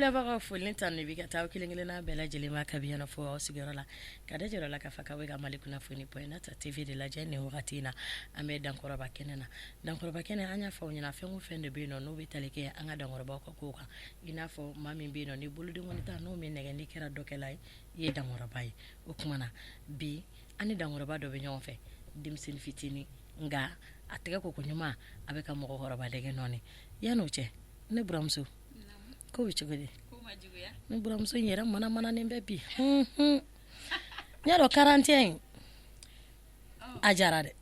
filɛbagaw foli tan ne bi ka taa kelen-kelen n'a bɛɛ lajɛlen ma ka biyana fɔ aw sigiyɔrɔ la ka da jira la ka fa ka bɛ ka Mali kunnafoni point na ta TV de lajɛ nin wagati in na an bɛ dankɔrɔba kɛnɛ na dankɔrɔba kɛnɛ an y'a fɔ aw ɲɛna fɛn o fɛn de bɛ yen nɔ n'o bɛ tali kɛ an ka dankɔrɔbaw ka kow kan i n'a fɔ maa min bɛ yen nɔ ni boloden kɔni ta n'o min nɛgɛli kɛra dɔkɛla ye i ye dankɔrɔba ye o tuma na bi an ni dankɔrɔba dɔ bɛ ɲɔgɔn fɛ denmisɛnnin fitinin nka a tɛgɛ ko ɲuman a bɛ ka mɔgɔkɔrɔba dɛgɛ nɔɔni yan'o cɛ ne buramuso ko bɛ cogo di ne buramuso in yɛrɛ mana-mananen bɛ bi n y'a dɔn 41 a jara dɛ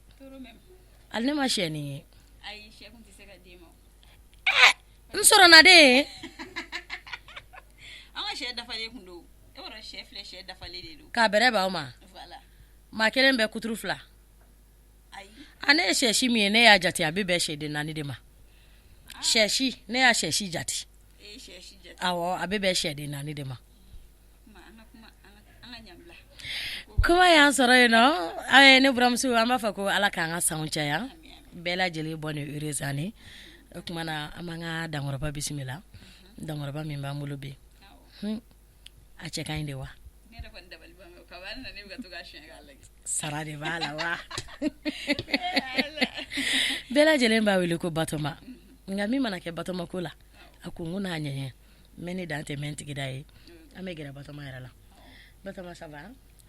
ali ne ma sɛ nin ye n sɔrɔna de an ka sɛ dafalen kun don e b'a dɔn sɛ filɛ sɛ dafalen de don k'a bɛrɛ b'aw ma voilà maa kelen bɛ kuturu 2 a ne ye sɛsi min ye ne y'a jate a bɛ bɛn sɛden 4 de ma sɛsi ne y'a sɛsi jate awɔ a bɛ bɛn sɛden 4 de ma kuma y'an sɔrɔ yen nɔ ne buramuso an b'a fɔ ko ala k'an ka sanw caya bɛɛ lajɛlen bɔ ni urezane o tuma na an b'an ka dankɔrɔba bisimila dankɔrɔba min b'an bolo bɛ a cɛ ka ɲi de wa sara de b'a la wa bɛɛ lajɛlen b'a wele ko Batoma nka min mana kɛ Batoma ko la a ko n ko n'a ɲɛɲɛ mɛ ne dan tɛ mɛ n tigida ye an bɛ gɛrɛ Batoma yɛrɛ la Batoma ça va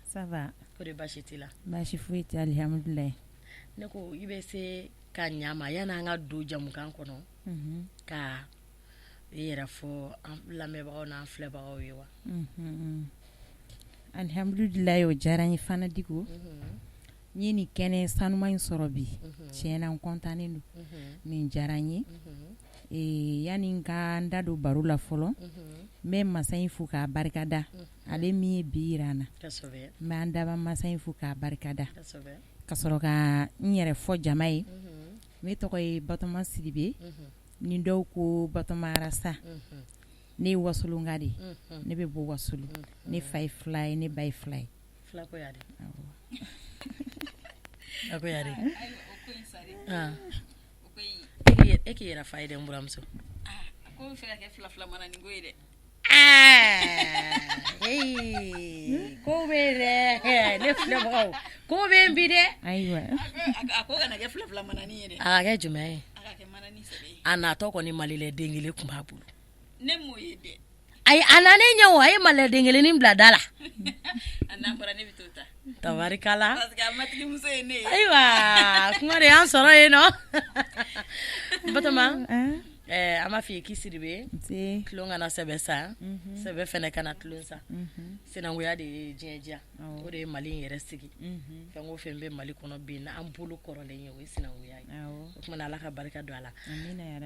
ça va ko de baasi t'i la baasi foyi tɛ alihamudulilayi ne ko i bɛ se ka ɲama yan'an ka don jamukan kɔnɔ ka i yɛrɛ fɔ an lamɛnbagaw n'an filɛbagaw ye wa alihamudulilayi o diyara n ye fana Diko n ye nin kɛnɛ sanuma in sɔrɔ bi tiɲɛ na n kɔntannen don nin diyara n ye yanni n ka n da don baro la fɔlɔ n bɛ masa in fo k'a barikada ale min ye bi yira an na n bɛ an daba masa in fo k'a barikada ka sɔrɔ ka n yɛrɛ fɔ jama ye ne tɔgɔ ye Batoma Sidibe ni dɔw ko Batoma Arasa ne ye wasolonka de ne bɛ bɔ wasolo ne fa ye 2 ye ne ba ye 2 ye filako ya de filako ya de e k'i yɛrɛ fa ye dɛ n buramuso ko bɛ fɛ ka kɛ fila mana nin ko ye dɛ ko bɛ dɛ ne filɛbagaw ko bɛ n bi dɛ ayiwa a ko kana kɛ fila mana nin ye dɛ a ka kɛ jumɛn ye a ka kɛ mana ni sɛbɛ ye a natɔ kɔni malilɛ den kelen tun b'a bolo ne m'o ye dɛ ayi a nanen ɲɛ o a ye malilɛ den kelen bila da la a n'an bɔra ne bɛ t'o ta tabarikala parce que a matigi muso ye ne ye ayiwa kuma de y'an sɔrɔ yen nɔ Batoma an b'a fɔ i k'i Sidibe tulon kana sɛbɛ sa sɛbɛ fɛnɛ kana tulon sa sinankunya de ye diɲɛ diya o de ye Mali in yɛrɛ sigi fɛn o fɛn bɛ Mali kɔnɔ bi n'an bolo kɔrɔlen ye o ye sinankunya ye o tuma na ala ka barika don a la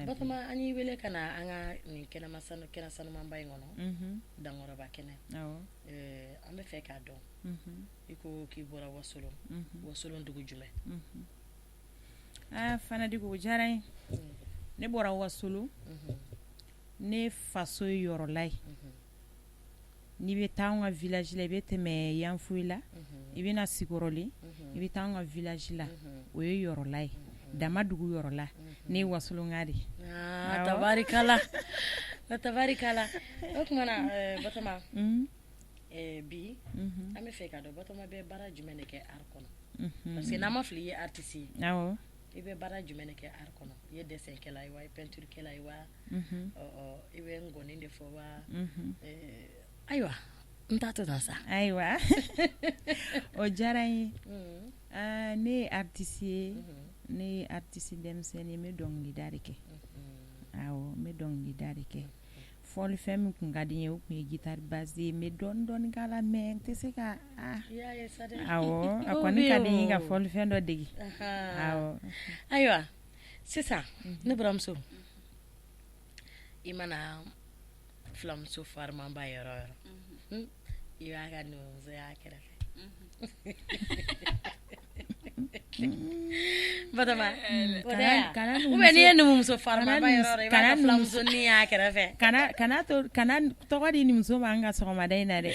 Batoma an y'i wele ka na an ka nin kɛnɛ sanumanba in kɔnɔ dankɔrɔba kɛnɛ an bɛ fɛ k'a dɔn i ko k'i bɔra wasolon dugu jumɛn fana Diko o diyara n ye ne bɔra wasolo ne faso ye yɔrɔla ye n'i bɛ taa an ka village la i bɛ tɛmɛ Yanfoyi la i bɛ na Sikɔrɔli i bɛ taa an ka village la o ye yɔrɔla ye Damadugu yɔrɔla ne ye wasolonka de tabarikala tabarikala o tuma na Batoma bi an bɛ fɛ ka dɔn Batoma bɛ baara jumɛn de kɛ art kɔnɔ parce que n'an ma fili i ye artiste ye i bɛ baara jumɛn de kɛ art kɔnɔ i ye dessin kɛla ye wa i ye peinture kɛla ye wa i bɛ ngɔni de fɔ wa ayiwa n t'a to tan sa ayiwa o diyara n ye ne ye artiste ye ne ye artiste denmisɛnnin ye n bɛ dɔnkilida de kɛ awɔ n bɛ dɔnkilida de kɛ fɔlifɛn min kun ka di n ye o kun ye guitare basse ye n bɛ dɔɔnin k'a la mais n tɛ se ka awɔ a kɔni ka di n ye ka fɔlifɛn dɔ dege awɔ ayiwa sisan ne buramuso i mana filamuso farimanba yɔrɔ o yɔrɔ i b'a ka numusoya kɛrɛfɛ Batoma o tɛ yan ou bien n'i ye numumuso farimanba yɔrɔ o yɔrɔ i b'a ka filamusonin y'a kɛrɛfɛ kana tɔgɔ di numuso ma an ka sɔgɔmada in na dɛ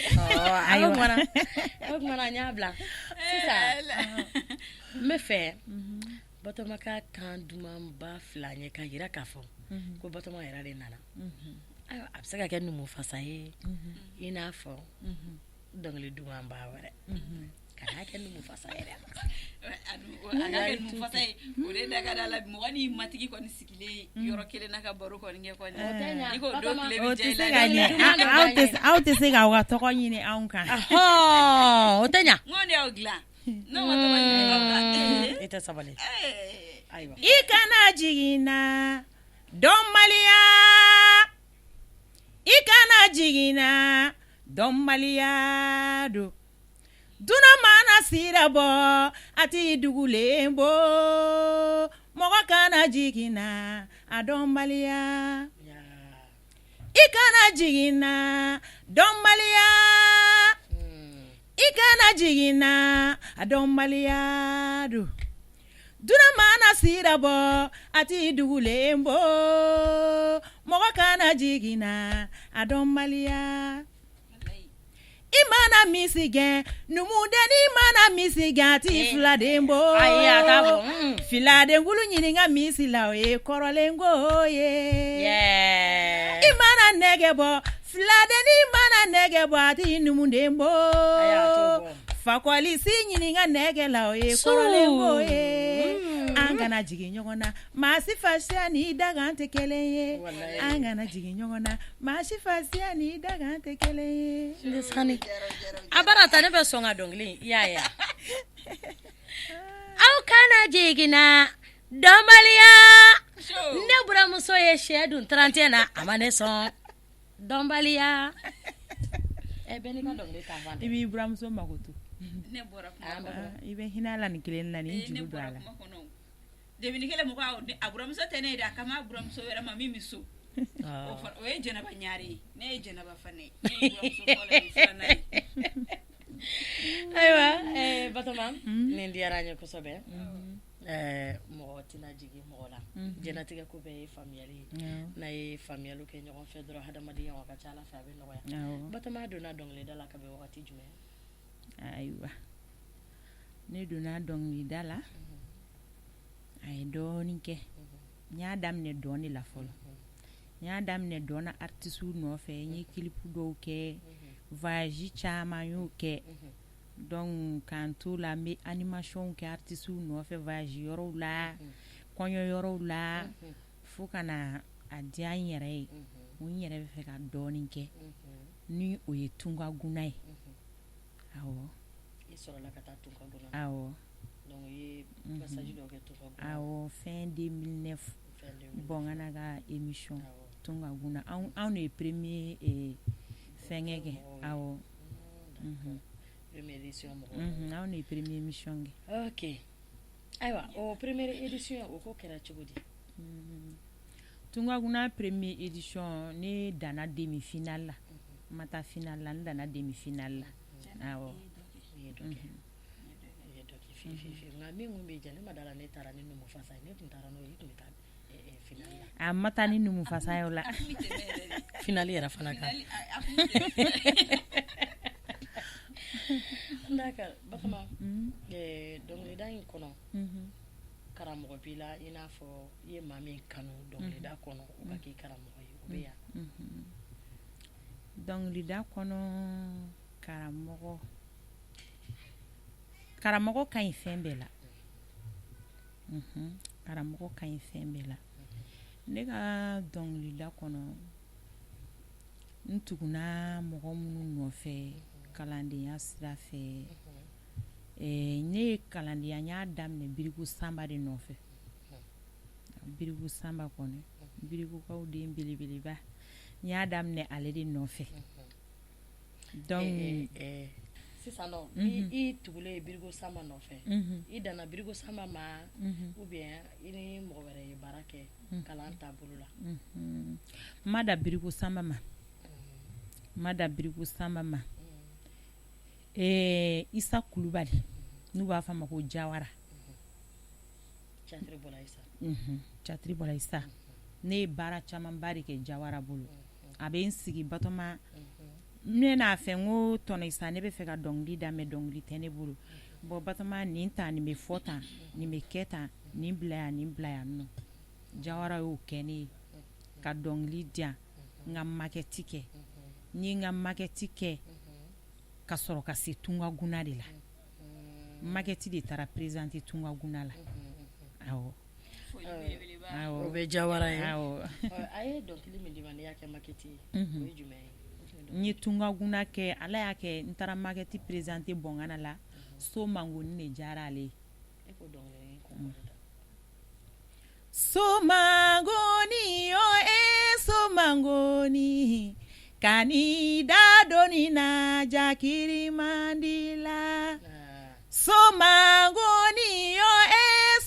o kumana n y'a bila sisan n bɛ fɛ Batoma ka kan dumanba 2 ɲɛ ka jira k'a fɔ ko Batoma yɛrɛ de nana ayiwa a bɛ se ka kɛ numu fasa ye i n'a fɔ dɔnkili duman b'a wɛrɛ kana kɛ numu fasa yɛrɛ a ka kɛ numu fasa ye o de da ka da la mɔgɔ ni matigi kɔni sigilen yɔrɔ kelen na ka baro kɔni kɛ kɔni i ko do tile bɛ jɛ aw tɛ se k'aw ka tɔgɔ ɲini anw kan o tɛ ɲa n ko de y'aw dilan n'o ma tɔgɔ ɲini aw kan i tɛ sabali ayiwa i kana jigin na dɔnbaliya i kana jigin na dɔnbaliya don duna mana sira bɔ a t'i dugulen bɔ mɔgɔ kana jigin na a dɔnbaliya i kana jigin na dɔnbaliya i kana jigin na a dɔnbaliya don duna mana sira bɔ a t'i dugulen bɔ mɔgɔ kana jigin na a dɔnbaliya I mana misigɛn numudeni mana misigɛn a t'i filaden bɔ ayi a t'a bɔ filadenkulu ɲininka misi la o ye kɔrɔlenko ye I mana nɛgɛ bɔ filadeni mana nɛgɛ bɔ a t'i numuden bɔ fakɔlisi ɲininka nɛgɛ la o ye kɔrɔlenko ye an kana jigin ɲɔgɔn na maa si fasiya ni dagan tɛ kelen ye an kana jigin ɲɔgɔn na maa si fasiya ni dagan tɛ kelen ye a bara ta ne bɛ sɔn ka dɔnkili i y'a ye aw kana jigin na dɔnbaliya ne buramuso ye sɛ dun 31 na a ma ne sɔn dɔnbaliya bɛɛ n'i ka dɔnkili ta fan I b'i buramuso mago to ne bɔra kuma I bɛ hinɛ a la nin kelen na nin juru don a la debini kelen mɔgɔ a buramuso tɛ ne ye dɛ a kama a buramuso wɛrɛ ma min bɛ so o ye jɛnɛba ɲaare ye ne ye jɛnɛba fana ye ne ye buramuso fɔlɔ ye filanan ye ayiwa Batɔma nin diyara an ye kosɛbɛ mɔgɔ tɛna jigin mɔgɔ la jɛnatigɛ ko bɛɛ ye faamuyali ye n'a ye faamuyaliw kɛ ɲɔgɔn fɛ dɔrɔn hadamadenya a ka ca Ala fɛ a bɛ nɔgɔya Batɔma donna dɔnkilida la kabini wagati jumɛn ayiwa ne donna dɔnkilida la a ye dɔɔnin kɛ n y'a daminɛ dɔn de la fɔlɔ n y'a daminɛ dɔn na artisiw nɔfɛ n ye kilipu dɔw kɛ voyage caman y'o kɛ donc k'an to la n bɛ animation kɛ artisiw nɔfɛ voyage yɔrɔw la kɔɲɔ yɔrɔw la fo ka na a diya n yɛrɛ ye n yɛrɛ bɛ fɛ ka dɔɔnin kɛ ni o ye Tunkaguna ye awɔ i sɔrɔla ka taa Tunkaguna awɔ donc i ye passage dɔ kɛ Tunkaguna awɔ fin 2009 bon an ka émission Tunkaguna anw de ye premier fɛngɛ kɛ awɔ première édition mɔgɔ anw de ye premier émission kɛ ok ayiwa o première édition o ko kɛra cogo di Tunkaguna premier édition ne danna demi finale la n ma taa finale la n danna demi finale la awɔ nka min kun bɛ jɛ ne ma dala ne taara ni numu fasa ye ne tun taara n'o ye i tun bɛ taa finale la a ma taa ni numu fasa ye o la finale yɛrɛ fana kan d'accord Batɔma dɔnkilida in kɔnɔ karamɔgɔ b'i la i n'a fɔ i ye maa min kanu dɔnkilida kɔnɔ o ka k'i karamɔgɔ ye o bɛ yan dɔnkilida kɔnɔ karamɔgɔ ka ɲi fɛn bɛɛ la karamɔgɔ ka ɲi fɛn bɛɛ la ne ka dɔnkilida kɔnɔ n tuguna mɔgɔ minnu nɔfɛ kalandenya sira fɛ ne ye kalandenya n y'a daminɛ Biriku Sanba de nɔfɛ Biriku Sanba kɔnɔ Birikukaw den belebeleba n y'a daminɛ ale de nɔfɛ donc sisan nɔ ni i tugulen Biriku Sanba nɔfɛ i danna Biriku Sanba ma ou bien i ni mɔgɔ wɛrɛ ye baara kɛ kalan taabolo la n ma da Biriku Sanba ma Isa Kulubali n'u b'a fɔ a ma ko Jawara Catiri Bɔla Isa ne ye baara camanba de kɛ Jawara bolo a bɛ n sigi Batɔma ne n'a fɛ n ko tɔnɔ Isa ne bɛ fɛ ka dɔnkili daminɛ dɔnkili tɛ ne bolo bon Batɔma nin tan nin bɛ fɔ tan nin bɛ kɛ tan nin bila yan nɔ Jawara y'o kɛ ne ye ka dɔnkili di yan n ka makɛti kɛ n ye n ka makɛti kɛ ka sɔrɔ ka se tunga guna de la makɛti de taara présenter tunga guna la awɔ o bɛ jawara ye awɔ a ye dɔnkili min di ma n'i y'a kɛ makɛti ye o ye jumɛn ye n ye tunga guna kɛ ala y'a kɛ n taara makɛti présenter bɔngana la so mangoni de diyara ale ye e ko dɔnkili kɔnkɔn da so mangoni so mangoni kani da doni na jakiri mandila so mangoni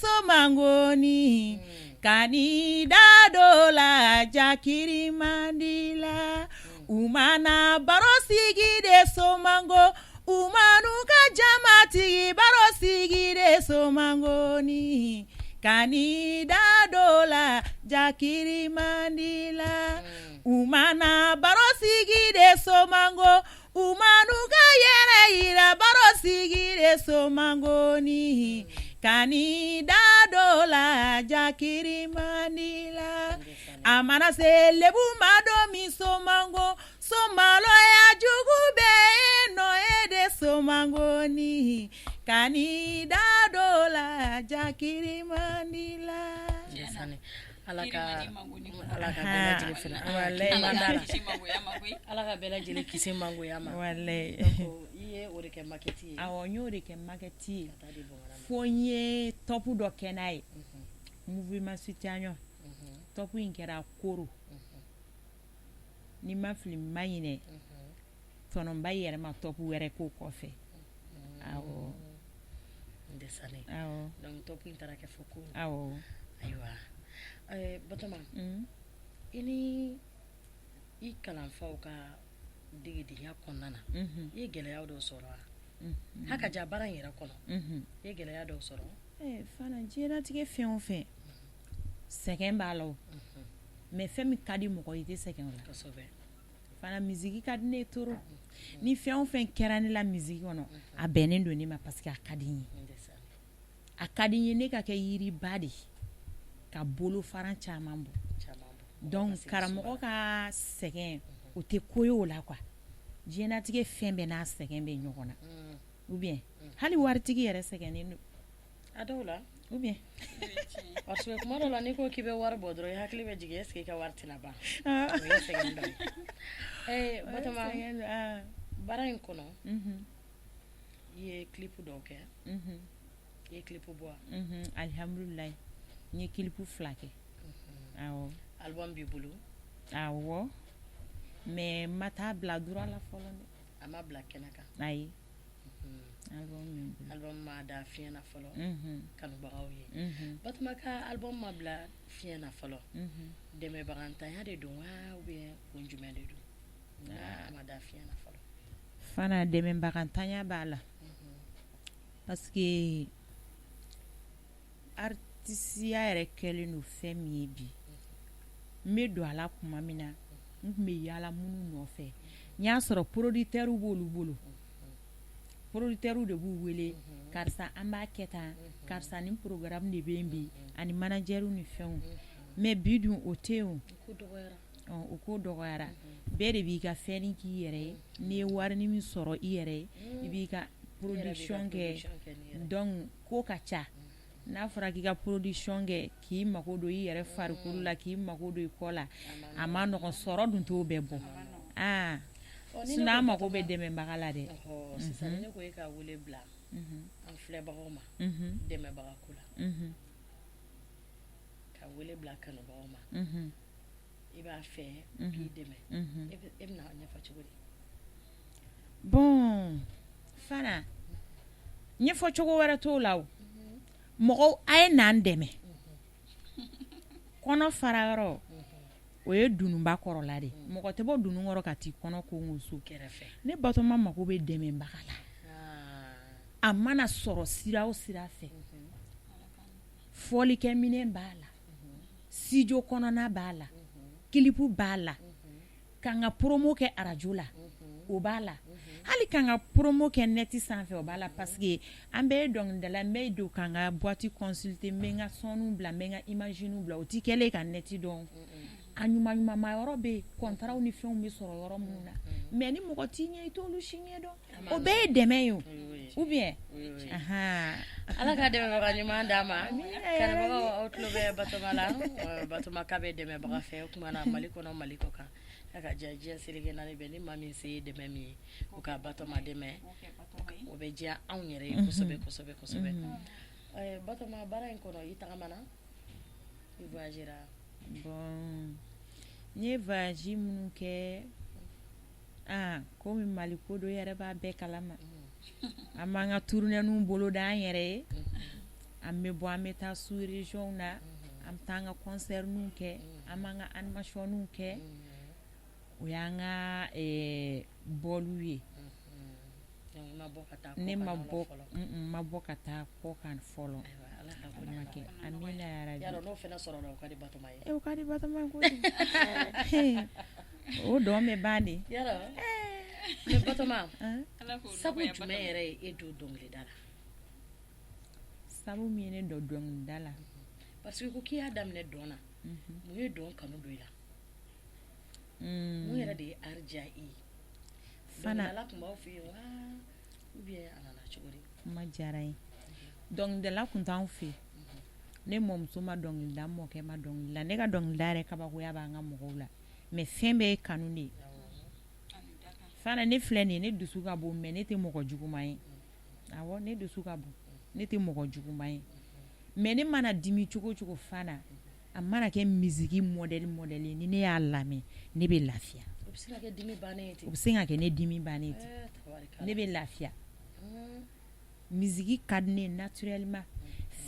so mangoni kani da do la jakiri mandila umana baro sigi de so mango umanu ka jamatigi baro sigi de so mangoni kani da do la jakiri mandila umana baro sigi de so mango umanu ka yɛrɛ yira baro sigi de so mangoni kani da do la jakiri mandila a mana se lebu ma do min so mango so maloya jugu bɛ nɔ ye de so mangoni kani da do la jakiri mandila ala ka bɛɛ lajɛlen fana ala ka bɛɛ lajɛlen kisi mangoya ma walayi i ye o de kɛ makɛti ye awɔ n y'o de kɛ makɛti ye fo n ye tɔpu dɔ kɛ n'a ye mouvement citoyen tɔpu in kɛra koro ni ma fili ma ɲinɛ tɔnɔnba yɛrɛma tɔpu wɛrɛ k'o kɔfɛ awɔ awɔ donc tɔpu in taara kɛ fo koro awɔ ayiwa Batoma i ni i kalanfaw ka degedenya kɔnɔna na i ye gɛlɛya dɔw sɔrɔ wa haka ja baara in yɛrɛ kɔnɔ i ye gɛlɛya dɔw sɔrɔ fana diɲɛlatigɛ fɛn o fɛn sɛgɛn b'a la o mais fɛn min ka di mɔgɔ i tɛ sɛgɛn o la kosɛbɛ fana misiki ka di ne toro ni fɛn o fɛn kɛra ne la misiki kɔnɔ a bɛnnen don ne ma parce que a ka di n ye a ka di n ye ne ka kɛ yiriba de ka bolo faran caman bɔ donc karamɔgɔ ka sɛgɛn o tɛ ko ye o la quoi diɲɛlatigɛ fɛn bɛɛ n'a sɛgɛn bɛ ɲɔgɔn na ou bien hali waritigi yɛrɛ sɛgɛnnen don a dɔw la ou bien parce que kuma dɔw la n'i ko k'i bɛ wari bɔ dɔrɔn i hakili bɛ jigin est-ce que i ka wari tɛna ban o ye sɛgɛn dɔ ye Batoma baara in kɔnɔ i ye clip dɔw kɛ i ye clip bɔ alhamdulilayi n ye clip 2 kɛ awɔ album b'i bolo awɔ mais ma taa bila dura la fɔlɔ dɛ a ma bila kɛnɛ kan ayi album ma da fiɲɛ na fɔlɔ kanubagaw ye Batoma ka album ma bila fiɲɛ na fɔlɔ dɛmɛbagantanya de don wa ou bien kun jumɛn de don a ma da fiɲɛ na fɔlɔ fana dɛmɛbagantanya b'a la parce que artisiya yɛrɛ kɛlen don fɛn min ye bi n bɛ don a la kuma min na n tun bɛ yaala minnu nɔfɛ n y'a sɔrɔ producteurs b'olu bolo producteurs de b'u wele karisa an b'a kɛ tan karisa ni programme de bɛ yen bi ani managers ni fɛnw mais bi dun o tɛ yen o ko dɔgɔyara bɛɛ de b'i ka fɛn k'i yɛrɛ ye n'i ye wari min sɔrɔ i yɛrɛ ye i b'i ka production kɛ donc ko ka ca n'a fɔra k'i ka production kɛ k'i mago don i yɛrɛ farikolo la k'i mago don i kɔ la a ma nɔgɔn sɔrɔ dun t'o bɛɛ bɔ sinon an mago bɛ dɛmɛbaga la dɛ sisan ne ko e ka wele bila an filɛbagaw ma dɛmɛbagako la ka wele bila kanubagaw ma i b'a fɛ k'i dɛmɛ e bɛna ɲɛfɔ cogo di bon fana ɲɛfɔ cogo wɛrɛ t'o la o mɔgɔw a ye n'an dɛmɛ kɔnɔ fara yɔrɔ o ye dununba kɔrɔla de mɔgɔ tɛ bɔ dunun kɔrɔ ka t'i kɔnɔ kongo so kɛrɛfɛ ne Batoma mago bɛ dɛmɛbaga la a mana sɔrɔ sira o sira fɛ fɔlikɛminɛn b'a la studio kɔnɔna b'a la clip b'a la k'an ka promo kɛ arajo la o b'a la hali k'an ka promo kɛ net sanfɛ o b'a la parce que an bɛɛ ye dɔnkilidala n bɛ don k'an ka boîte consulter n bɛ n ka sɔnniw bila n bɛ n ka image bila o tɛ kɛlen ka net dɔn anyuma ma yɔrɔ be contrat ni fɛnw be sɔrɔ yɔrɔ minnu na mais ni mɔgɔ t'i ɲɛ i t'olu si ɲɛ dɔn o bɛɛ ye dɛmɛ ye ou bien ala ka dɛmɛbaga ɲuman d'a ma kanubagaw aw tulo bɛ Batoma la Batoma k'a bɛ dɛmɛbaga fɛ o kumana Mali kɔnɔ Mali kɔ kan a ka diɲɛ seleke naani bɛ ni maa min se ye dɛmɛ min ye o ka Batoma dɛmɛ o bɛ diya anw yɛrɛ ye kosɛbɛ Batoma baara in kɔnɔ i tagamana i voyagera bon n ye voyage minnu kɛ komi Mali ko do yɛrɛ b'a bɛɛ kalama an b'an ka tournée bolo da an yɛrɛ ye an bɛ bɔ an bɛ taa sous région na an bɛ taa an ka concert kɛ an b'an ka animation kɛ o y'an ka bɔlu ye ne ma bɔ ka taa kɔ kan fɔlɔ amina yarabi yaro no fena sɔrɔ la o ka di Batoma ye o ka di Batoma ko o dɔn bɛ ban de yaro mais Batoma sabu jumɛn yɛrɛ ye e don dɔnkilida la sabu min ye ne don dɔnkilida la parce que ko k'i y'a daminɛ dɔn na mun ye dɔn kanu don i la mun yɛrɛ de ye arja i fana la tun b'aw fɛ yen wa ou bien a nana cogo di kuma diyara ye dɔnkilidala tun t'anw fɛ ne mɔmuso ma dɔnkilida mɔkɛ ma dɔnkilida ne ka dɔnkilida yɛrɛ kabakoya b'an ka mɔgɔw la mais fɛn bɛɛ ye kanu de ye fana ne filɛ nin ye ne dusu ka bon mais ne tɛ mɔgɔ juguman ye awɔ ne dusu ka bon ne tɛ mɔgɔ juguman ye mais ne mana dimi cogo cogo fana a mana kɛ musique modèle ni ne y'a lamɛn ne bɛ lafiya o bɛ se ka kɛ dimi bannen ye ten o bɛ se ka kɛ ne dimi bannen ye ten ne bɛ lafiya musique ka di ne ye naturellement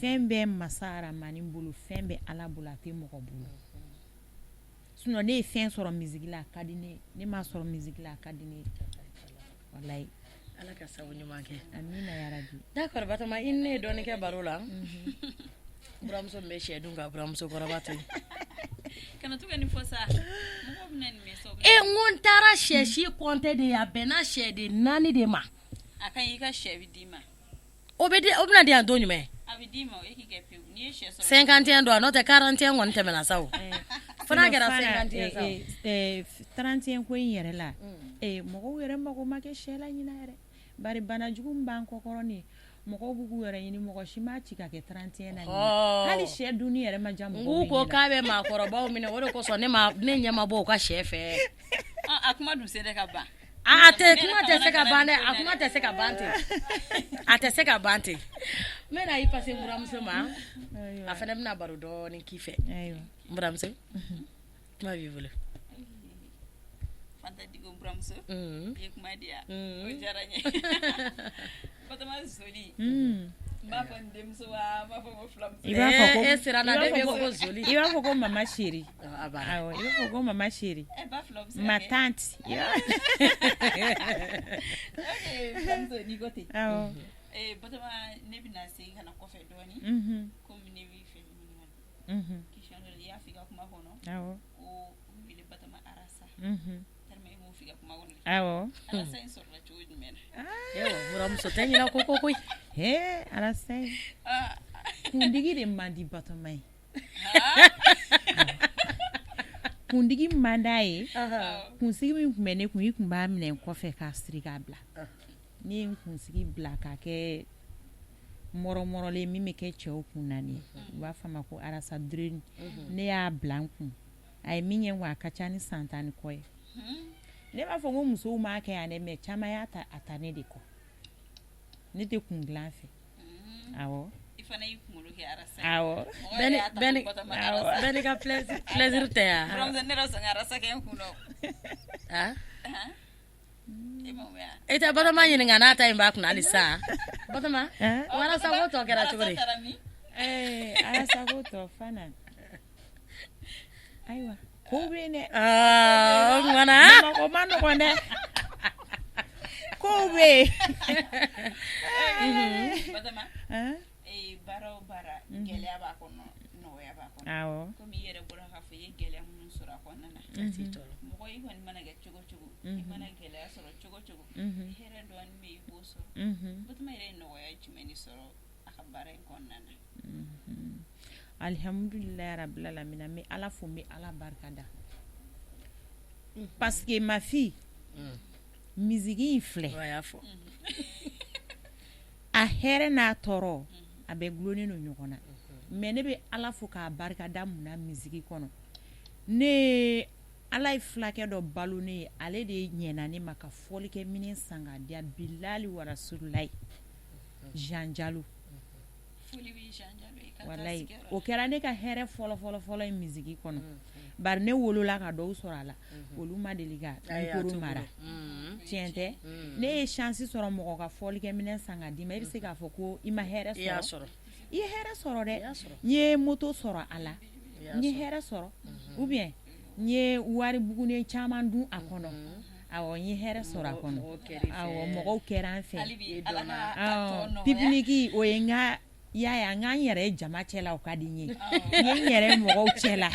fɛn bɛɛ masa aramani bolo fɛn bɛɛ ala bolo a tɛ mɔgɔ bolo sinon ne ye fɛn sɔrɔ musique la a ka di ne ye ne m'a sɔrɔ musique la a ka di ne ye wallahi ala ka sabu ɲuman kɛ amina yarabi d'accord Batoma i ne ye dɔɔnin kɛ baro la buramuso min bɛ sɛ dun ka buramuso kɔrɔba to yen kana to ka nin fɔ sa mɔgɔ bɛna nin mɛn sa n ko n taara sɛ si compter de a bɛnna sɛ de 4 de ma a ka ɲi i ka sɛ bɛ d'i ma o bɛna di yan don jumɛn a bɛ d'i ma e k'i kɛ pewu n'i ye sɛ sɔrɔ 51 don a n'o tɛ 41 kɔni tɛmɛna sa o fana kɛra 51 sa o 31 ko in yɛrɛ la mɔgɔw yɛrɛ mago ma kɛ sɛ la ɲina yɛrɛ bari banajugu min b'an kɔkɔrɔni mɔgɔw b'u k'u yɛrɛ ɲini mɔgɔ si ma ci ka kɛ 31 na hali sɛ dunni yɛrɛ ma ja mɔgɔw n ko k'a bɛ maakɔrɔbaw minɛ o de kosɔn ne ɲɛ ma bɔ o ka sɛ fɛ a kuma dun se ka ban kuma tɛ se ka ban dɛ a kuma tɛ se ka ban ten a tɛ se ka ban ten n bɛna i pase n buramuso ma a fana bɛna baro dɔɔnin k'i fɛ n buramuso kuma b'i bolo Fanta Digo buramuso i ye kuma di yan o diyara n ye Batoma Zoli n b'a fɔ n denmuso wa n b'a fɔ ko filamuso i b'a fɔ ko e siranna dɛ i b'a fɔ ko Zoli i b'a fɔ ko mama chérie awɔ i b'a fɔ ko mama chérie ba filamuso ma tante filamuso n'i ko ten awɔ Batoma ne bɛna segin ka na kɔfɛ dɔɔnin komi ne b'i fɛ ɲininkali question dɔ i y'a fɔ i ka kuma kɔnɔ awɔ ko u wele Batoma Arasa tellement i m'o fɔ i ka kuma kɔnɔ awɔ Arasa in sɔrɔla cogo jumɛn na buramuso tɛ ɲina ko koyi Arasa kundigi de man di Batoma ye kundigi man d'a ye kunsigi min tun bɛ ne kun i tun b'a minɛ kɔfɛ k'a siri k'a bila ne ye n kunsigi bila k'a kɛ mɔrɔmɔrɔlen min bɛ kɛ cɛw kun na ne u b'a fɔ a ma ko Arasa Dreni ne y'a bila n kun a ye min ye wa a ka ca ni san 10 ni kɔ ye ne b'a fɔ ko musow m'a kɛ yan dɛ mais caman y'a ta ne de kɔ ne tɛ kun dilan fɛ awɔ i fana y'i kunkolo kɛ Arasa awɔ bɛɛ ni ka plaisir tɛ yan buramuso ne yɛrɛ sɔn ka Arasa kɛ n kun na e tɛ Batoma ɲininka n'a ta in b'a kun hali sisan Batoma Arasa ko tɔ kɛra cogo di Arasa ko tɔ fana ayiwa ko bɛ yen dɛ o kumana o ma nɔgɔn dɛ ko bɛ yen Batoma baara o baara gɛlɛya b'a kɔnɔ nɔgɔya b'a kɔnɔ awɔ komi i yɛrɛ bɔra k'a fɔ i ye gɛlɛya minnu sɔrɔ a kɔnɔna na mɔgɔ i kɔni mana kɛ cogo cogo i mana gɛlɛya sɔrɔ cogo cogo hɛrɛ dɔɔni bɛ i b'o sɔrɔ Batoma yɛrɛ ye nɔgɔya jumɛn de sɔrɔ a ka baara in kɔnɔna na Alhamdulillah rabbil alamin mais ala fo me ala barkada parce que ma fille musique in filɛ y'a fɔ a hɛrɛ n'a tɔɔrɔ a bɛ gulonnen don ɲɔgɔn na mais ne bɛ ala fo k'a barikada mun na musique kɔnɔ ne ala ye fulakɛ dɔ balo ne ye ale de ɲɛna ne ma ka fɔlikɛ minɛn san k'a diya bilali wa rasululayi Jean Jalo wallahi o kɛra ne ka hɛrɛ fɔlɔ ye musique kɔnɔ bari ne wolola ka dɔw sɔrɔ a la olu ma deli ka micro mara tiɲɛ tɛ ne ye chance sɔrɔ mɔgɔ ka fɔlikɛ minɛn san ka di ma i bɛ se k'a fɔ ko i ma hɛrɛ sɔrɔ i ye hɛrɛ sɔrɔ dɛ n ye moto sɔrɔ a la n ye hɛrɛ sɔrɔ ou bien n ye wari bugunen caman dun a kɔnɔ awɔ n ye hɛrɛ sɔrɔ a kɔnɔ awɔ mɔgɔw kɛra an fɛ pikiniki o ye n ka yaya n k'an yɛrɛ jama cɛla o ka di n ye n ye n yɛrɛ mɔgɔw cɛla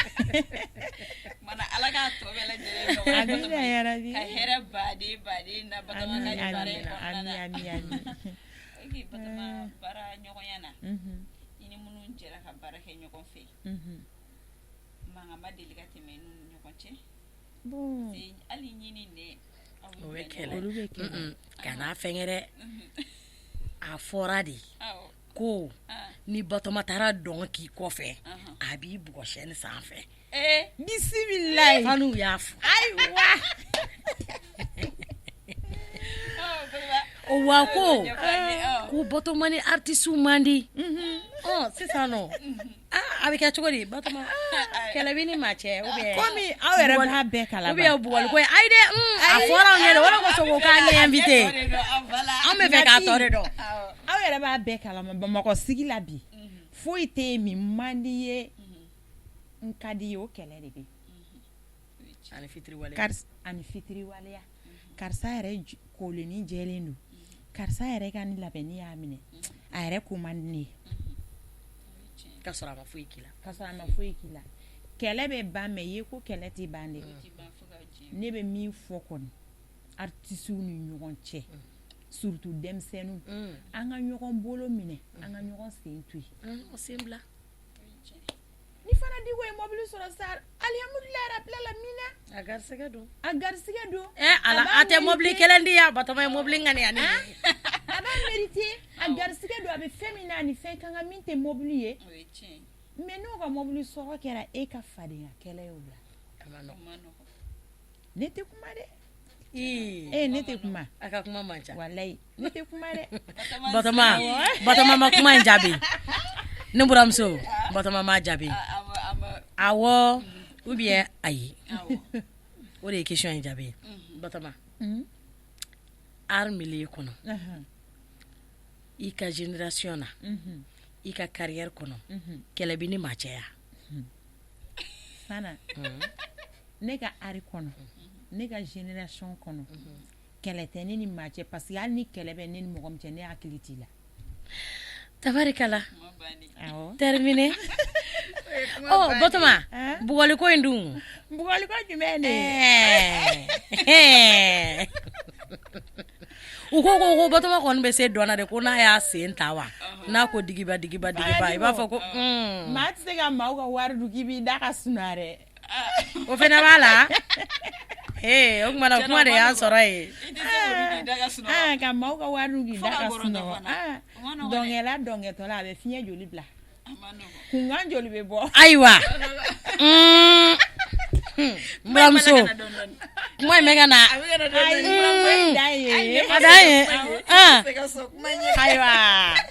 mana ala k'a tɔ bɛɛ lajɛlen nɔgɔya amina yarabi ka hɛrɛ baden na Batɔma ka nin baara in kɔnɔna na ami ok Batɔma baara ɲɔgɔnya na i ni minnu jɛra ka baara kɛ ɲɔgɔn fɛ mankan ma deli ka tɛmɛ n'u ni ɲɔgɔn cɛ bon hali ɲini dɛ o bɛ kɛlɛ kana fɛngɛ dɛ a fɔra de ko ni Batɔma taara dɔn k'i kɔfɛ a b'i bugɔ chaîne sanfɛ bisimilayi fanu y'a fɔ ayiwa o wa ko Batɔma ni artiste man di sisan nɔ a bɛ kɛ cogo di Batɔma kɛlɛ bɛ ni maa cɛ ou bien komi aw yɛrɛ b'a bɛɛ kalama ou bien bugɔli ko ayi dɛ a fɔra anw ɲɛna wala kosɔn ko k'an ye invité an bɛ fɛ k'a tɔ de dɔn aw yɛrɛ b'a bɛɛ kalama Bamakɔ sigi la bi foyi tɛ yen min man di ye n ka di ye o kɛlɛ de bɛ ani fitiriwaleya karisa yɛrɛ kolenin jɛlen don karisa yɛrɛ ka ni labɛnni y'a minɛ a yɛrɛ ko man di ne ye ka sɔrɔ a ma foyi k'i la kɛlɛ bɛ ban mɛ ye ko kɛlɛ tɛ ban dɛ ne bɛ min fɔ kɔni artisiw ni ɲɔgɔn cɛ surtout denmisɛnninw an ka ɲɔgɔn bolo minɛ an ka ɲɔgɔn sen to yen sen bila ni fana di ko ye mobili sɔrɔ sa alhamdulilayi rabbil alamin a garisɛgɛ don ala a tɛ mobili kelen di yan Batɔma ye mobili ŋaniya ne a b'a mérité a garisɛgɛ don a bɛ fɛn min na ani fɛn kan ka min tɛ mobili ye mais n'o ka mobili sɔrɔ kɛra e ka fadenya kɛlɛ ye o la ne tɛ kuma dɛ ne tɛ kuma a ka kuma man ca wallahi ne tɛ kuma dɛ Batɔma ma kuma in jaabi ne buramuso Batɔma ma jaabi awɔ ou bien ayi o de ye question in jaabi Batɔma art milieu kɔnɔ i ka génération na i ka carrière kɔnɔ kɛlɛ bɛ ni maa cɛya fana ne ka art kɔnɔ ne ka génération kɔnɔ kɛlɛ tɛ ne ni maa cɛ parce que hali ni kɛlɛ bɛ ne ni mɔgɔ min cɛ ne hakili t'i la tabarikala terminé Batɔma bugɔli ko in dun bugɔli ko jumɛn ne u ko Batɔma kɔni bɛ se dɔnna de ko n'a y'a sen ta wa n'a ko digiba i b'a fɔ ko maa tɛ se ka maaw ka wari dun k'i b'i da ka sunɔgɔ dɛ o fana b'a la o kumana kuma de y'an sɔrɔ ye ka maaw ka wari dun k'i da ka sunɔgɔ dɔnkɛtɔla a bɛ fiɲɛ joli bila kunkan joli bɛ bɔ ayiwa buramuso kuma in bɛ ka na ayiwa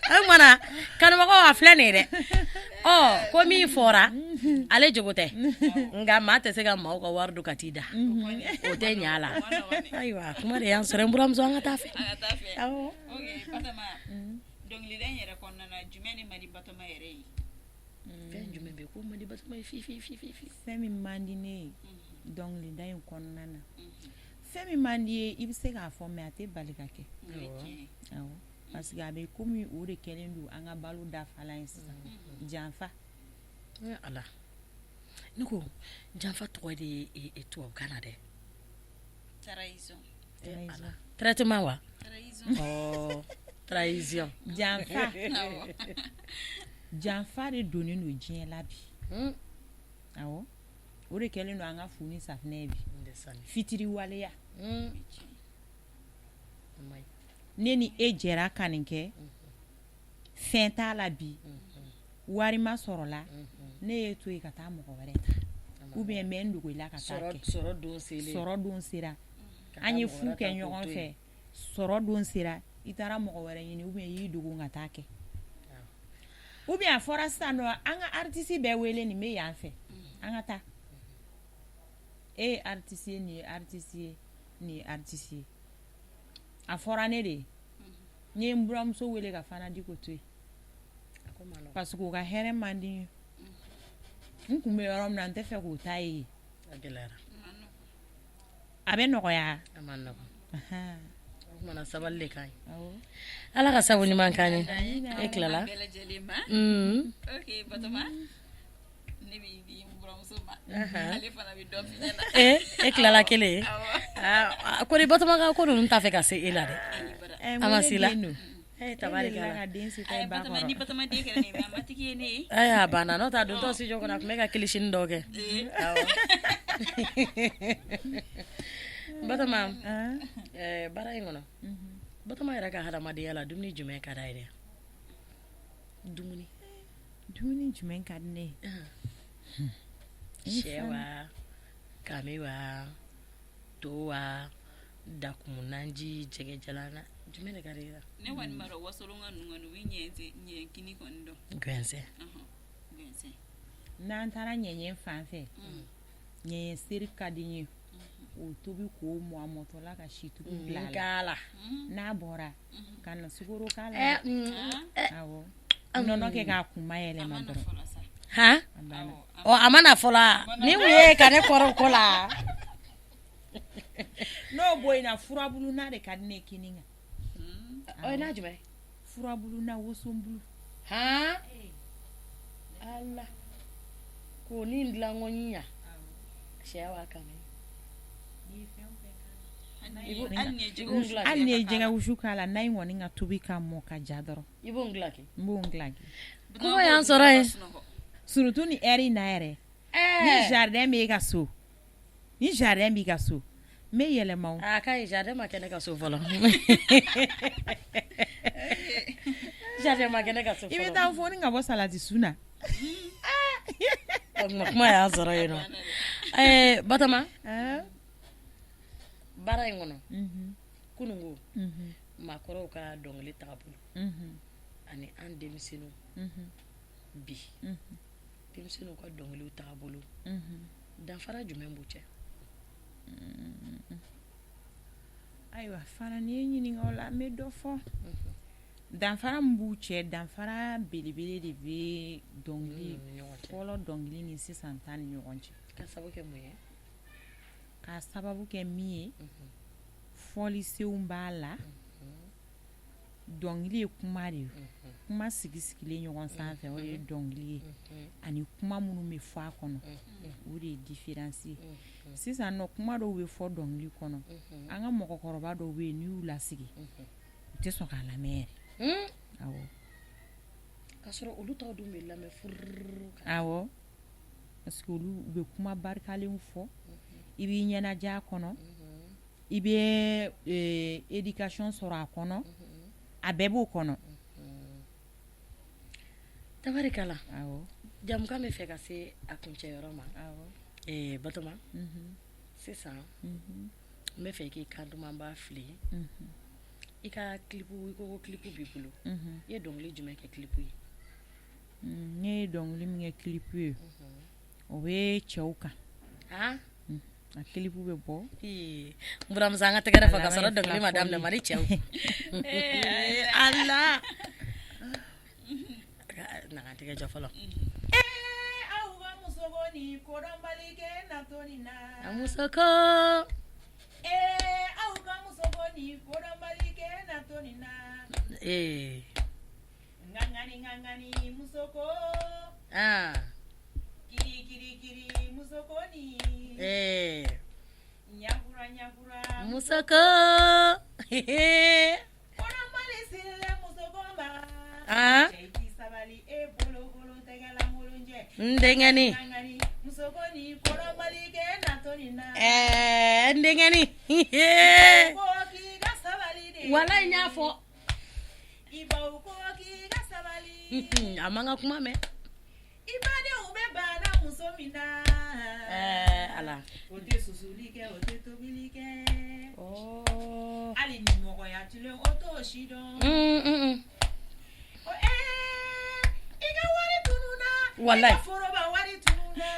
o kumana kanubagaw a filɛ nin ye dɛ ko min fɔra ale jogo tɛ nka maa tɛ se ka maaw ka wari dun ka t'i da o tɛ ɲɛ a la ayiwa kuma de y'an sɔrɔ n buramuso an ka taa fɛ dɔnkilida in yɛrɛ kɔnɔna na jumɛn de man di Batɔma yɛrɛ ye fɛn jumɛn bɛ ko man di Batɔma ye fi fɛn min man di ne ye dɔnkilida in kɔnɔna na fɛn min man di ye i bɛ se k'a fɔ mais a tɛ bali ka kɛ awɔ parce que a bɛ komi o de kɛlen don an ka balo dafalan ye sisan janfa ala ne ko janfa tɔgɔ de ye tubabukan na dɛ traitement wa janfa janfa de donnen don diɲɛ la bi awɔ o de kɛlen don an ka fu ni safinɛ bi fitiri waleya ne ni e jɛra ka nin kɛ fɛn t'a la bi wari ma sɔrɔ la ne ye to yen ka taa mɔgɔ wɛrɛ ta ou bien mɛ n dogo i la ka taa kɛ sɔrɔ don sera an ye fu kɛ ɲɔgɔn fɛ sɔrɔ don sera i taara mɔgɔ wɛrɛ ɲini ou bien i y'i dogo ka taa kɛ ou bien a fɔra sisan nɔ an ka artiste bɛɛ wele nin bɛ yan fɛ an ka taa e ye artiste ye nin ye artiste ye nin ye artiste ye a fɔra ne de ye n ye n buramuso wele ka Fana Diko to yen parce que o ka hɛrɛ man di n ye n kun bɛ yɔrɔ min na n tɛ fɛ k'o ta ye a bɛ nɔgɔya mana sabali le kan ala ka sabu ɲuman kan ye e tilala ok Batoma ne b'i di n buramuso ma ale fana bɛ dɔ f'i ɲɛna e tilala kelen ko ni Batoma ka ko ninnu t'a fɛ ka se e la dɛ a ma se la tabarikala Batoma ni Batoma den kɛra ne ye a ma tigi ye ne ye a banna n'o t'a don tɔ studio kɔnɔ a tun bɛ ka kilisini dɔw kɛ Batoma baara in kɔnɔ Batoma yɛrɛ ka hadamadenya la dumuni jumɛn ka d'a ye dumuni jumɛn ka di ne ye sɛ wa kami wa to wa dakumunanji jɛgɛjalana jumɛn de ka di ne kɔni b'a dɔn wasolonga ninnu kɔni u bɛ ɲɛ kini kɔni dɔn gɛnsɛn n'an taara ɲɛɲɛ fan fɛ ɲɛɲɛ seri ka di n ye o tobi k'o mɔ a mɔtɔla ka situlu bila a la n'a bɔra ka na sukoro k'a la awɔ nɔnɔ kɛ k'a kunba yɛlɛma dɔrɔn a mana fɔla ni mun ye ka ne kɔrɔ ko la n'o boyina furabulu n'a de ka di ne ye kini kan n'a jumɛn furabulu n'a wosonbulu ala ko ni dilan ko ɲiya sɛ wa kami hali ni ye jɛgɛ wusu k'a la n'a ye ŋɔni ka tobi ka mɔ ka ja dɔrɔn i b'o dilan kɛ n b'o dilan kɛ kuma y'an sɔrɔ ye surtout ni heure in na yɛrɛ ni jardin b'e ka so ni jardin b'i ka so n bɛ yɛlɛma o k'a ye jardin ma kɛ ne ka so fɔlɔ jardin ma kɛ ne ka so fɔlɔ i bɛ taa fɔ ni ka bɔ salati sun na kuma y'an sɔrɔ yen nɔ Batoma baara in kɔnɔ kunungo maakɔrɔw ka dɔnkili tagabolo ani an denmisɛnninw bi denmisɛnninw ka dɔnkiliw tagabolo danfara jumɛn b'u cɛ ayiwa Fana ni ye ɲininka o la n bɛ dɔ fɔ danfara min b'u cɛ danfara belebele de bɛ dɔnkili fɔlɔ dɔnkili ni sisan ta ni ɲɔgɔn cɛ ka sababu kɛ mun ye ka sababu kɛ min ye fɔlisenw b'a la dɔnkili ye kuma de ye kuma sigi-sigilen ɲɔgɔn sanfɛ o de ye dɔnkili ye ani kuma minnu bɛ fɔ a kɔnɔ o de ye différence ye sisan nɔ kuma dɔw bɛ fɔ dɔnkili kɔnɔ an ka mɔgɔkɔrɔba dɔw bɛ yen n'i y'u lasigi u tɛ sɔn k'a lamɛn yɛrɛ awɔ ka sɔrɔ olu tɔw dun bɛ lamɛn fururu awɔ parce que olu u bɛ kuma barikalenw fɔ i b'i ɲɛnajɛ a kɔnɔ i bɛ éducation sɔrɔ a kɔnɔ a bɛɛ b'o kɔnɔ tabarikala awɔ jamukan bɛ fɛ ka se a kuncɛyɔrɔ ma Batoma sisan n bɛ fɛ k'i kan duman b'a fili i ka kilipu i ko kilipu b'i bolo i ye dɔnkili jumɛn kɛ kilipu ye n ye dɔnkili min kɛ kilipu ye o bɛ cɛw kan a kilipu bɛ bɔ n buramuso an ka tɛgɛrɛ fɔ ka sɔrɔ dɔnkili ma daminɛ mali cɛw ala naga tigɛ jɔ fɔlɔ aw ka musoko ni kodɔnbali kɛ natɔ nin na a musoko aw ka musoko ni kodɔnbali kɛ natɔ nin na ŋaŋani musoko kiri musoko ni ɲakura musoko kodɔnbali sirilen musoko ma cɛ i sabali e bolo ndengeni musokoni koromalige natonina ndengeni ko ki ga sabali de wala nyafo ibau ko ki ga sabali amanga kuma me ibade ube bana musomina ala ote susulike ote tobilike oh ali ni moko ya tule oto shido iga wari tununa wallahi foroba wari tununa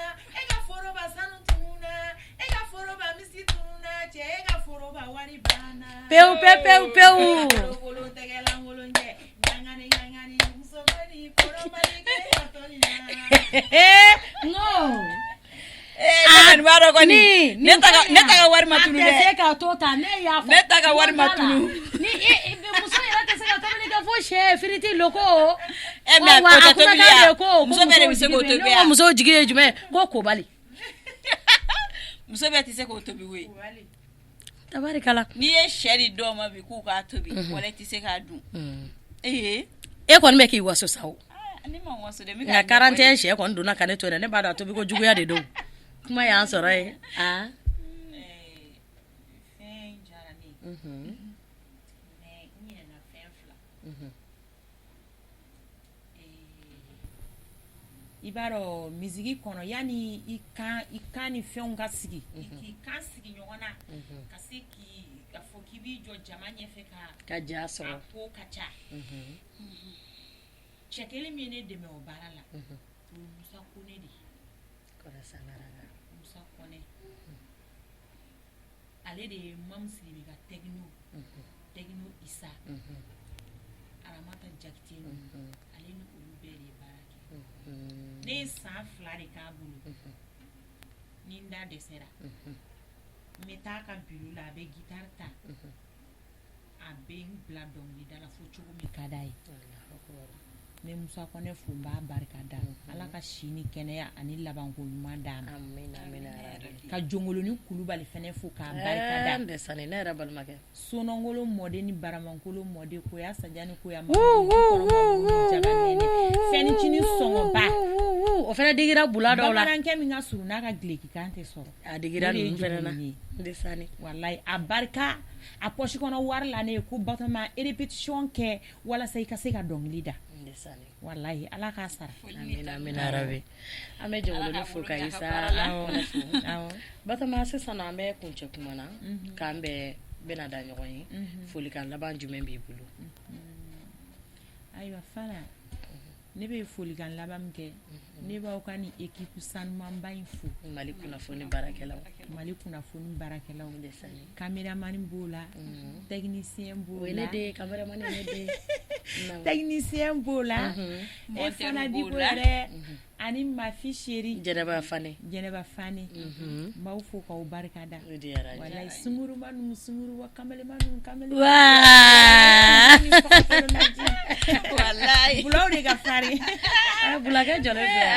ega foroba sanu tununa ega foroba misi tununa che ega foroba wari bana peu kolo tegela ngolonje ngangani musomani koromalike atolina no baro koni ne taga wari matunu de se ka tota ne ya fa ne taga wari matunu ni muso yɛrɛ tɛ se ka tobili kɛ fo sɛ firiti loko mais ko ta tobili ya muso bɛ bɛ se ko tobi ya muso jigi ye jumɛn ko kobali muso bɛ tɛ se ko tobi we tabarikala ni ye sɛri dɔw ma bi k'u k'a tobi wala tɛ se k'a dun e kɔni bɛ k'i waso sa o ne ma waso de nka 41 sɛ kɔni donna ka ne to dɛ ne b'a dɔn a tobi ko juguya de don kuma y'an sɔrɔ ye fɛn diyara ne ye mais n ɲinɛna fɛn fila i b'a dɔn misigi kɔnɔ yanni i kan ni fɛnw ka sigi k'i kan sigi ɲɔgɔn na ka se k'a fɔ k'i b'i jɔ jama ɲɛfɛ ka ja sɔrɔ a ko ka ca cɛ kelen min ye ne dɛmɛ o baara la o ye Musa Kone de ye Musa Kone ale de ye Mamu Sidibe ka Tegno Isa Aramata Jakite ale ni olu bɛɛ de ye baara kɛ ne ye san 2 de k'a bolo ni n da dɛsɛra n bɛ taa ka bureau la a bɛ guitare ta a bɛ n bila dɔnkilida la fo cogo min ka d'a ye ne Musa Kone fo n b'a barika da Ala ka si ni kɛnɛya ani labanko ɲuman d'a ma ka Jongoloni Kulubali fɛnɛ fo k'a barika da ne yɛrɛ balimakɛ Sonɔngolo mɔden ni Baramankolo mɔden Koya Sajani Koya fɛnicini sɔngɔba o fɛnɛ digira bula dɔw la bamanankɛ min ka surun n'a ka gileki kan tɛ sɔrɔ a digira ninnu fɛnɛ na desani wallahi a barika a poche kɔnɔ wari la ne ye ko Batoma répétition kɛ walasa i ka se ka dɔnkili da wallahi Ala k'a sara amin arabi an bɛ Jongoloni fo ka Isa awɔ Batoma sisan an bɛ kuncɛ kuma na k'an bɛna da ɲɔgɔn ye folikan laban jumɛn b'i bolo ayiwa Fana ne bɛ folikan laban min kɛ ne b'aw ka ni équipe sanumanba in fo Mali kunnafoni baarakɛlaw caméraman b'o la technicien b'o la ne de caméraman ne de technicien b'o la e Fana Diko yɛrɛ ani Mafi Chéri Jɛnɛba Fane m'aw fo k'aw barika da wallahi wallahi sunguruba kamelema wallahi bulaw de ka fari bulakɛ jɔlen filɛ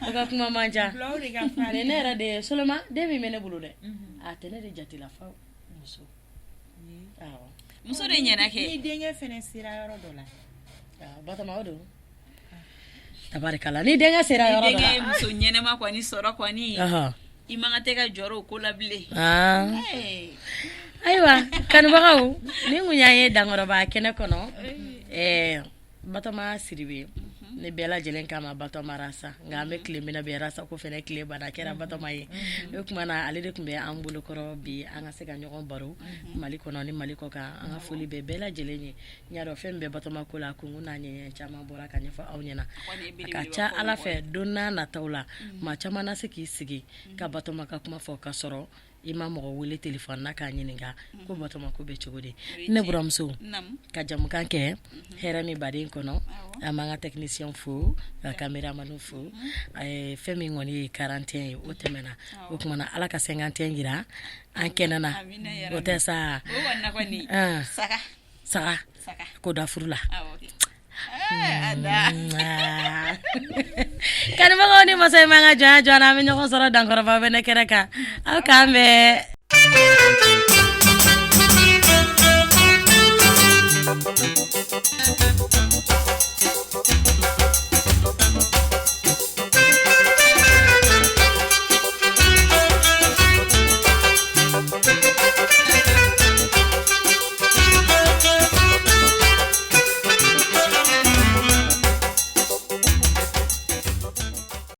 o ka kuma man ca bulaw de ka fari ne yɛrɛ de Soloma den min bɛ ne bolo dɛ a tɛ ne de jatila fa muso muso de ɲɛna kɛ ni denkɛ fɛnɛ sera yɔrɔ dɔ la Batoma o don tabarikala ni denkɛ sera yɔrɔ dɔ la denkɛ muso ɲɛnɛma kɔni sɔrɔ kɔni i man ka tɛ ka jɔrɔ o ko la bilen ayiwa kanubagaw ni kun y'an ye dankɔrɔba kɛnɛ kɔnɔ Batoma Sidibe ne bɛɛ lajɛlen kama Batoma Rasa nka an bɛ tile min na bi Rasa ko fɛnɛ tile banna kɛra Batoma ye o kuma na ale de tun bɛ an bolokɔrɔ bi an ka se ka ɲɔgɔn baro Mali kɔnɔ ni Mali kɔ kan an ka foli bɛ bɛɛ lajɛlen ye n y'a dɔn fɛn bɛɛ Batoma ko la kungun n'a ɲɛɲɛ caman bɔra ka ɲɛfɔ aw ɲɛna a ka ca Ala fɛ don n'a nataw la maa caman na se k'i sigi ka Batoma ka kuma fɔ ka sɔrɔ i ma mɔgɔ wele téléphone na k'a ɲininka ko Batoma ko bɛ cogo di ne buramuso ka jamukan kɛ hɛrɛ min baden kɔnɔ an b'an ka technicien fo ka caméraman fo fɛn min kɔni ye 41 ye o tɛmɛna o kumana Ala ka 51 jira an kɛnɛ na o tɛ sa saga ko da furu la kanibagaw ni masa man ka jɔnya jɔna an bɛ ɲɔgɔn sɔrɔ dankɔrɔba bɛ ne kɛrɛ kan aw k'an bɛɛ